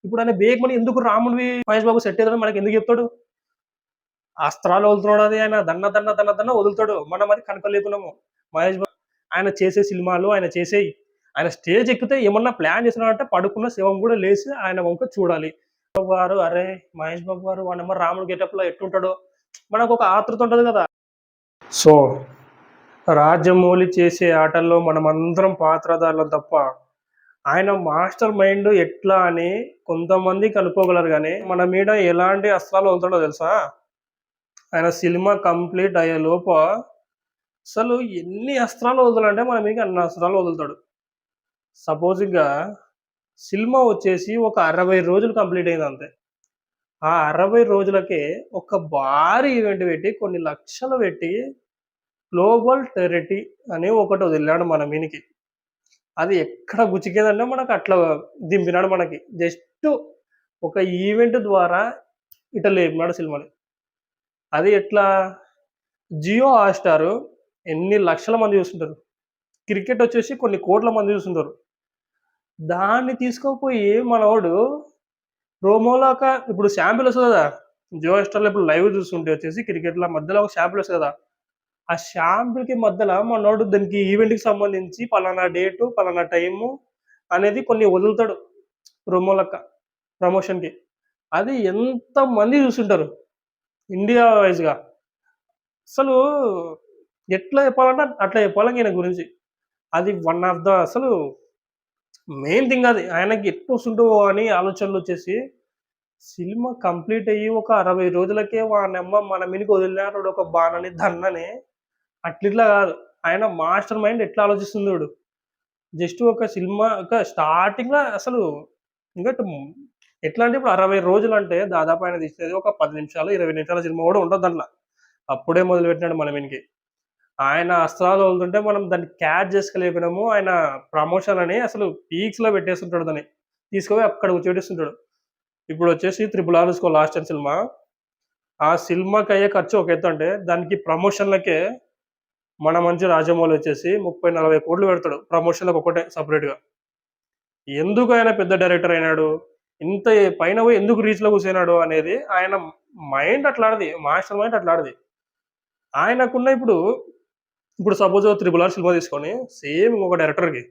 ఇప్పుడు ఆయన బేగమని ఎందుకు రాముడివి మహేష్ బాబు సెట్ అయ్యాడని మనకి ఎందుకు చెప్తాడు? అస్త్రాలు వదులుతున్నాడు, అది ఆయన దన్న దన్న దన్న దన్న వదులుతాడు. మనం అది కనపలేకున్నాము. మహేష్ బాబు ఆయన చేసే సినిమాలు, ఆయన స్టేజ్ ఎక్కితే ఏమన్నా ప్లాన్ చేస్తున్నాడంటే పడుకున్న శవం కూడా లేసి ఆయన వంక చూడాలి. గారు అరే మహేష్ బాబు గారు వాడేమో రాముడు గెటప్‌లో ఎట్టుంటాడో మనకొక ఆతృత ఉంటది కదా! సో, రాజమౌళి చేసే ఆటల్లో మనమందరం పాత్రధారులం తప్ప, ఆయన మాస్టర్ మైండ్ ఎట్లా అని కొంతమంది కనుక్కోగలరు గానీ, మన మీద ఎలాంటి అస్త్రాలు వదులుతాడో తెలుసా? ఆయన సినిమా కంప్లీట్ అయ్యే లోప అసలు ఎన్ని అస్త్రాలు వదలంటే మన మీదకి అన్ని అస్త్రాలు వదులుతాడు. సపోజింగ్‌గా సినిమా వచ్చేసి ఒక 60 రోజులు కంప్లీట్ అయిందంతే. ఆ 60 రోజులకే ఒక భారీ ఈవెంట్ పెట్టి, కొన్ని లక్షలు పెట్టి, గ్లోబల్ టెర్రిటీ అని ఒకటి వదిలాడు మన మీనికి. అది ఎక్కడ గుచ్చికేదంటే మనకు అట్లా దింపినాడు మనకి. జస్ట్ ఒక ఈవెంట్ ద్వారా ఇట్లా లేపినాడు సినిమాని. అది ఎట్లా? జియో హాట్‌స్టార్ ఎన్ని లక్షల మంది చూస్తుంటారు. క్రికెట్ వచ్చేసి కొన్ని కోట్ల మంది చూస్తుంటారు. దాన్ని తీసుకుపోయి మనోడు ప్రోమోలాగా ఇప్పుడు శాంపిల్ వస్తది కదా! జియో హాట్‌స్టార్‌లో ఇప్పుడు లైవ్ చూస్తుంటే వచ్చేసి క్రికెట్‌ల మధ్యలో ఒక శాంపిల్ వస్తది కదా! ఆ శాంపిల్‌కి మధ్యల మనోడు దానికి ఈవెంట్‌కి సంబంధించి పలానా డేటు, పలానా టైము అనేది కొన్ని వదులుతాడు ప్రోమో లెక్క ప్రమోషన్‌కి. అది ఎంతమంది చూసుంటారు ఇండియా వైస్‌గా. అసలు ఎట్లా చెప్పాలంటే అట్లా చెప్పాలి ఈయన గురించి. అది వన్ ఆఫ్ ద అసలు మెయిన్ థింగ్ అది. ఆయనకి ఎట్టొస్తుంటదో అని ఆలోచనలొచ్చేసి సినిమా కంప్లీట్ అయ్యి ఒక 60 రోజులకే వానమ్మ మన మీదకి వదిలినాడు ఒక బాణని, దన్నని. అట్లిట్లా కాదు. ఆయన మాస్టర్ మైండ్ ఎట్లా ఆలోచిస్తుండు చూడు. జస్ట్ ఒక సినిమా ఒక స్టార్టింగ్‌ల అసలు ఇంక ఎట్లా అంటే ఇప్పుడు 60 రోజులంటే దాదాపు ఆయన తీసేది ఒక 10 నిమిషాలు, 20 నిమిషాల సినిమా కూడా ఉండదు దాంట్ల. అప్పుడే మొదలుపెట్టినాడు మన మీదకి. ఆయన అస్త్రాలు వదులుతుంటే మనం దాన్ని క్యాచ్ చేసుకోలేకపోయినాము. ఆయన ప్రమోషన్ అని అసలు పీక్స్‌లో పెట్టేస్తుంటాడు దాన్ని. తీసుకుపోయి అక్కడ కూర్చోబెట్టేస్తుంటాడు. ఇప్పుడొచ్చేసి 'త్రిబుల్ ఆర్' చూసుకో లాస్ట్ టైమ్ సినిమా. ఆ సినిమాకయ్యే ఖర్చు ఒక ఎత్తంటే, దానికి ప్రమోషన్‌లకే మన మంచి రాజమౌళి వచ్చేసి 30, 40 కోట్లు పెడతాడు. ప్రమోషన్‌లకు ఒక్కటే సెపరేట్‌గా. ఎందుకు ఆయన పెద్ద డైరెక్టర్ అయినాడు? ఇంత పైన పోయి ఎందుకు రీచ్‌లో కూర్చున్నాడు అనేది ఆయన మైండ్ అట్లాడిది. మాస్టర్ మైండ్ అట్లాడిది. ఆయనకున్న ఇప్పుడు సపోజ్ 'త్రిబుల్ ఆర్' సినిమా తీసుకొని సేమ్ ఇంకొక డైరెక్టర్‌కి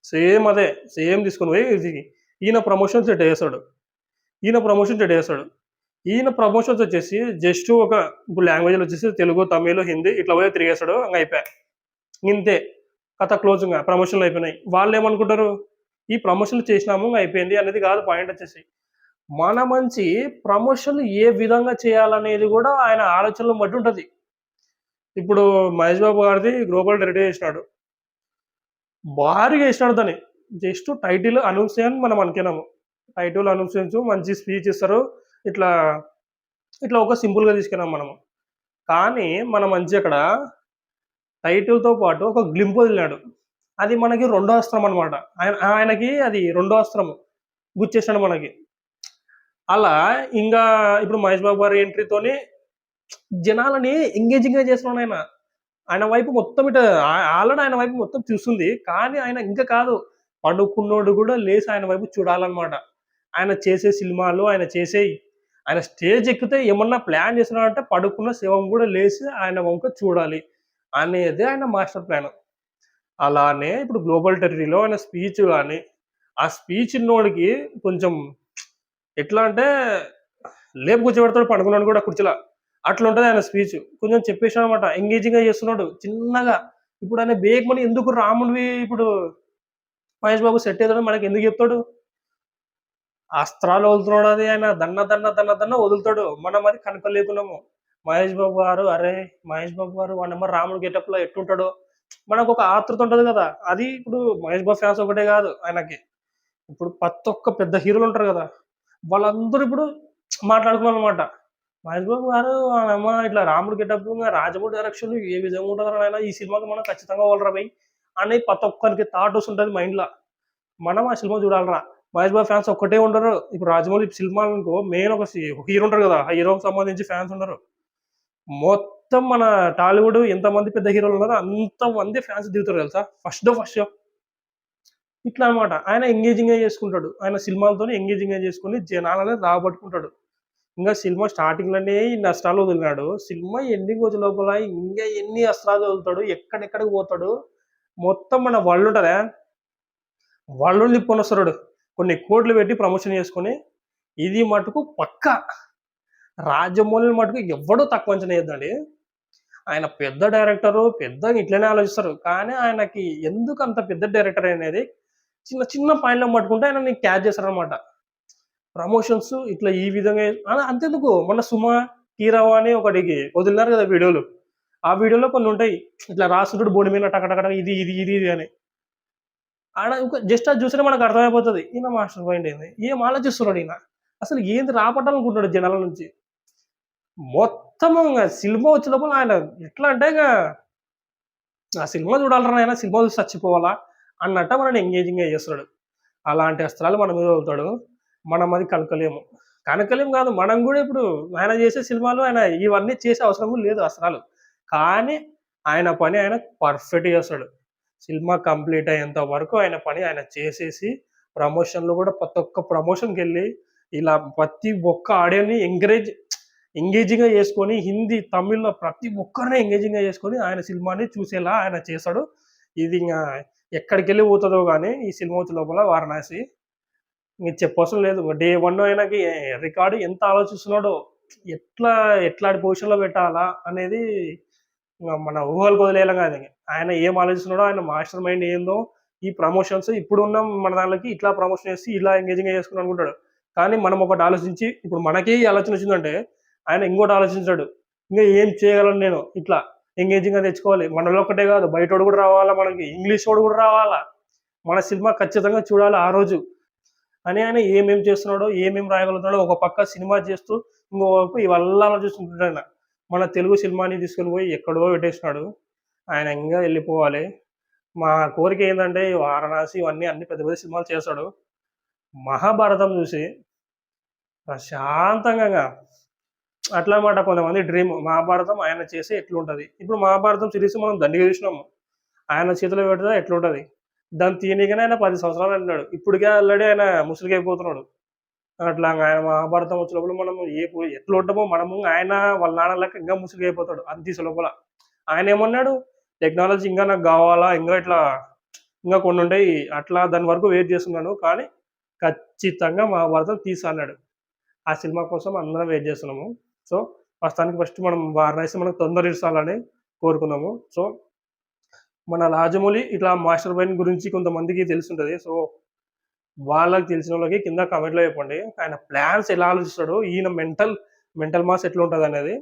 సేమ్ అదే. సేమ్ తీసుకొని పోయి ఈయన ప్రమోషన్ సెట్ చేస్తాడు. ఈయన ప్రమోషన్స్ వచ్చేసి జస్ట్ ఇప్పుడు లాంగ్వేజ్‌లో వచ్చేసి తెలుగు, తమిళ్, హిందీ ఇట్లా పోయి తిరిగేస్తాడు. ఇంగ అయిపాయే. ఇంతే. కథ క్లోజ్ ఇంగ. ప్రమోషన్‌లు అయిపోయినాయి. వాళ్ళేమనుకుంటారు? ఈ ప్రమోషన్‌లు చేసినాము ఇంగ అయిపోయింది అనేది కాదు పాయింట్ వచ్చేసి. మన మంచి ప్రమోషన్‌లు ఏ విధంగా చేయాలనేది కూడా ఆయన ఆలోచనలను బట్టి ఉంటది. ఇప్పుడు 'మహేష్ బాబు' గారిది 'గ్లోబల్ టెర్రిటీ' చేసినాడు. భారీగా చేసినాడు దాన్ని. జస్ట్ టైటిల్ అనౌన్స్ చేయని మనం అనుకున్నాము. టైటిల్ అనౌన్స్ చేయొచ్చు, మంచి స్పీచ్ ఇస్తారు. ఇట్లా, ఇట్లా ఒక సింపుల్‌గా తీసుకున్నాం మనము. కానీ మన మంచి అక్కడ టైటిల్‌తో పాటు ఒక గ్లింప్ వదిలినాడు. అది మనకి రెండో అస్త్రం అన్నమాట. ఆయనకి అది రెండో అస్త్రము. గుచ్చేసాడు మనకి. అలా ఇంగా ఇప్పుడు 'మహేష్ బాబు' గారి ఎంట్రీతోని జనాలని ఎంగేజింగ్‌గా చేస్తున్నాడాయన. ఆయన వైపు మొత్తం ఆల్రెడీ ఆయన వైపు మొత్తం చూస్తుంది. కానీ ఆయన ఇంకా కాదు. పడుకున్నోడు గూడా లేసి ఆయన వైపు చూడాలన్నమాట. ఆయన చేసే సినిమాలు, ఆయన స్టేజ్ ఎక్కితే ఏమన్నా ప్లాన్ చేస్తున్నాడంటే పడుకున్న శవం గూడా లేసి ఆయన వంక చూడాలి అనేదే ఆయన మాస్టర్ ప్లాన్. అలానే ఇప్పుడు 'గ్లోబల్ టెర్రరీలో' ఆయన స్పీచ్ గాని, ఆ స్పీచ్ ఇన్నోడికి కొంచెం ఎట్లా అంటే లేపి కూర్చోబెడతాడు పడుకున్నోడిని గూడా కుర్చీల. అట్లుంటది ఆయన స్పీచ్. కొంచెం చెప్పేసాడనమాట. ఎంగేజింగ్‌గా చేస్తున్నాడు చిన్నగా. ఇప్పుడు ఆయన బేగమని ఎందుకు రాముడివి ఇప్పుడు మహేష్ బాబు సెట్ అయ్యాడని మనకెందుకు చెప్తాడు? అస్త్రాలు వదులుతున్నాడు, అది ఆయన దన్న దన్న దన్న దన్న వదులుతాడు. మనం అది కనుక్కోలేకున్నాము. మహేష్ బాబు గారు అరే మహేష్ బాబు గారు వాడేమో రాముడు గెటప్‌లో ఎట్టుంటాడో మనకొక ఆతృత ఉంటది కదా! అది ఇప్పుడు మహేష్ బాబు ఫ్యాన్స్ ఒకటే కాదు ఆయనకి. ఇప్పుడు ప్రతి ఒక్క పెద్ద హీరోలు ఉంటారు కదా! వాళ్ళందరూ ఇప్పుడు మాట్లాడుకున్నారనమాట. మహేష్ బాబు గారు ఆయనమ్మ ఇట్లా రాముడు గెటప్, రాజమౌళి డైరెక్షన్ ఏ విధంగా ఉంటదిరా నాయన! ఈ సినిమాకి మనం ఖచ్చితంగా పోవాలిరా బయ్! అని ప్రతి ఒక్కరికి థాట్ వస్తుంటది మైండ్‌ల. మనం ఆ సినిమా చూడాలిరా. మహేష్ బాబు ఫ్యాన్స్ ఒక్కటే ఉండరు. ఇప్పుడు రాజమౌళి సినిమాలనుకో మెయిన్ ఒక హీరో ఉంటారు కదా! ఆ హీరోకి సంబంధించి ఫ్యాన్స్ ఉండరు. మొత్తం మన టాలీవుడ్ ఎంతమంది పెద్ద హీరోలున్నారో అంతమంది ఫ్యాన్స్ దిగుతారు తెలుసా? First show. ఇట్లా అనమాట. ఆయన ఎంగేజింగ్‌గా చేసుకుంటాడు. ఆయన సినిమాలతోని ఎంగేజింగ్‌గా చేసుకొని జనాలని రాబట్టుకుంటాడు. ఇంగా సినిమా స్టార్టింగ్‌లోనే ఈ నష్టాలు వదిలినాడు. సినిమా ఎండింగ్ వచ్చే లోపల ఇంగా ఎన్ని అస్త్రాలు వదులుతాడు, ఎక్కడెక్కడికి పోతాడు. మొత్తం మన వరల్డ్ ఉంటదా, వరల్డ్‌ని తిప్పుకొనొస్తాడు. కొన్ని కోట్లు పెట్టి ప్రమోషన్ చేసుకొని, ఇది మటుకు పక్కా. రాజమౌళిని మటుకు ఎవ్వడు తక్కువ అంచనా ఎయొద్దండి. ఆయన పెద్ద డైరెక్టరు, పెద్దగా ఇట్లనే ఆలోచిస్తారు. కానీ ఆయనకి ఎందుకంత పెద్ద డైరెక్టర్ అనేది చిన్న చిన్న పాయింట్‌లను పట్టుకుంటే ఆయనని క్యాచ్ చేస్తారనమాట. ప్రమోషన్స్ ఇట్లా ఈ విధంగా అంతెందుకు మొన్న 'సుమ', 'కీరవ' అని ఒకటికి వదిలినారు కదా వీడియోలు. ఆ వీడియోలో కొన్నుంటాయి. ఇట్లా రాస్తుంటాడు బోర్డ్ మీద టక టక టక ఇది అని. ఆడ జస్ట్ అది చూస్తేనే మనకు అర్థమైపోతది. ఈయన మాస్టర్ మైండ్ ఏంది? ఏం ఆలోచిస్తున్నాడు ఈయన? అసలు ఏంది రాబట్టాలనుకుంటున్నాడు జనాల నుంచి? మొత్తం ఇంగ సినిమా వచ్చే లోపల ఆయన ఎట్లా అంటే ఆ సినిమా చూడాలిరా నాయనా! సినిమా చూసి చచ్చిపోవాలా అన్నట్టు మనల్ని ఎంగేజింగ్‌గా చేస్తాడు. అలాంటి అస్త్రాలు మన మీద వదులుతాడు. మనం అది కనుక్కోలేము. కనుక్కోలేము కాదు, మనం గూడా ఇప్పుడు ఆయన చేసే సినిమాలు ఆయన ఇవన్నీ చేసే అవసరం కూడా లేదు అస్త్రాలు. కానీ ఆయన పని ఆయన పర్ఫెక్ట్‌గా చేస్తాడు. సినిమా కంప్లీట్ అయ్యేంత వరకు ఆయన పని ఆయన చేసేసి, ప్రమోషన్‌లో గూడా ప్రతి ఒక్క ప్రమోషన్‌కెళ్ళి ఇలా ప్రతి ఒక్క ఆడియన్‌ని ఎంగేజింగ్‌గా చేసుకొని హిందీ, తమిళ్‌లో ప్రతి ఒక్కరిని ఎంగేజింగ్‌గా చేసుకొని ఆయన సినిమాని చూసేలా ఆయన చేస్తాడు. ఇది ఇంగా ఎక్కడికెళ్ళి పోతదో గానీ ఈ సినిమా వచ్చే లోపల 'వారణాసి'. ఇంక చెప్పవసరం లేదు. డే 1 ఆయనకి రికార్డ్ ఎంత ఆలోచిస్తున్నాడో, ఎట్లా ఎట్లాంటి పొజిషన్‌లో పెట్టాలా అనేది మన ఊహలకు వదిలేయలేం కాదు. ఆయన ఏం ఆలోచిస్తున్నాడో, ఆయన మాస్టర్ మైండ్ ఏందో, ఈ ప్రమోషన్స్ ఇప్పుడున్న మన దాంట్లోకి ఇట్లా ప్రమోషన్ చేసి, ఇలా ఎంగేజింగ్‌గా చేసుకుందాం అనుకుంటాడు. కానీ మనం ఒకటి ఆలోచించి, ఇప్పుడు మనకే ఈ ఆలోచన వచ్చిందంటే, ఆయన ఇంకోటి ఆలోచించాడు. ఇంక ఏం చేయగలను నేను ఇట్లా ఎంగేజింగ్‌గా తెచ్చుకోవాలి. మనలో ఒక్కటే కాదు, బయటోడు కూడా రావాలా మనకి, ఇంగ్లీషోడు కూడా రావాలా. మన సినిమా ఖచ్చితంగా చూడాలి ఆ రోజు అని ఆయన ఏమేం చేస్తున్నాడో, ఏమేం రాయగలుగుతున్నాడో ఒక పక్క సినిమా చేస్తూ, ఇంకో వైపు ఇవల్లా ఆలోచిస్తుంటాడాయన. మన తెలుగు సినిమాని తీసుకొని పోయి ఎక్కడో పెట్టేసినాడు. ఆయన ఇంగా వెళ్ళిపోవాలి. మా కోరిక ఏందంటే ఈ 'వారణాసి' ఇవన్నీ అన్ని పెద్ద పెద్ద సినిమాలు చేస్తాడు. 'మహాభారతం' చూసి ప్రశాంతంగా అట్లా మాట కొంతమంది డ్రీమ్. 'మహాభారతం' ఆయన చేస్తే ఎట్లుంటది? ఇప్పుడు 'మహాభారతం' సీరీస్ మనం దండిగా చూసినాము. ఆయన చేతిలో పెడితే ఎట్లుంటది? దాన్ని తీయనీకనే ఆయన 10 సంవత్సరాలు అన్నాడు. ఇప్పటికే ఆల్రెడీ ఆయన ముసలిగైపోతున్నాడు. అట్లాగా ఆయన 'మహాభారతం' వచ్చే లోపల మనం ఎట్లుంటామో మనము ఆయన వాళ్ళ నాన్న లెక్క ఇంకా ముసలిగైపోతాడు అది తీసే లోపల. ఆయనేమన్నాడు? టెక్నాలజీ ఇంకా నాకు గావాలా, ఇంకా ఇట్లా ఇంకా కొన్నుంటాయి. అట్లా దాని వరకు వెయిట్ చేస్తున్నాను. కానీ ఖచ్చితంగా 'మహాభారతం' తీస్తా అన్నాడు. ఆ సినిమా కోసం అందరం వెయిట్ చేస్తున్నాము. సో, ప్రస్తుతానికి ఫస్ట్ మనం 'వారణాసి' మనకు తొందరగా రిలీజ్ అవ్వాలని కోరుకుందాము. సో, మన 'రాజమౌళి' ఇట్లా మాస్టర్ మైండ్ గురించి కొంతమందికి తెలిసుంటది. సో, వాళ్ళకి తెలిసినోళ్ళకి కింద కామెంట్‌లో చెప్పండి. ఆయన ప్లాన్స్ ఎలా ఆలోచిస్తాడో, ఈయన మెంటల్ మాస్ ఎట్లుంటదనేది.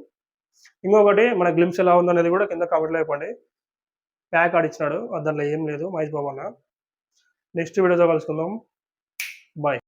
ఇంకొకటి మన గ్లింప్స్ ఎలా ఉందనేది కూడా కింద కామెంట్‌లో చెప్పండి. ప్యాక్ ఆడిచ్చినాడు. దాంట్లో ఏం లేదు మహేష్ బాబు అన్న. నెక్స్ట్ వీడియోతో కలుసుకుందాం. బాయ్.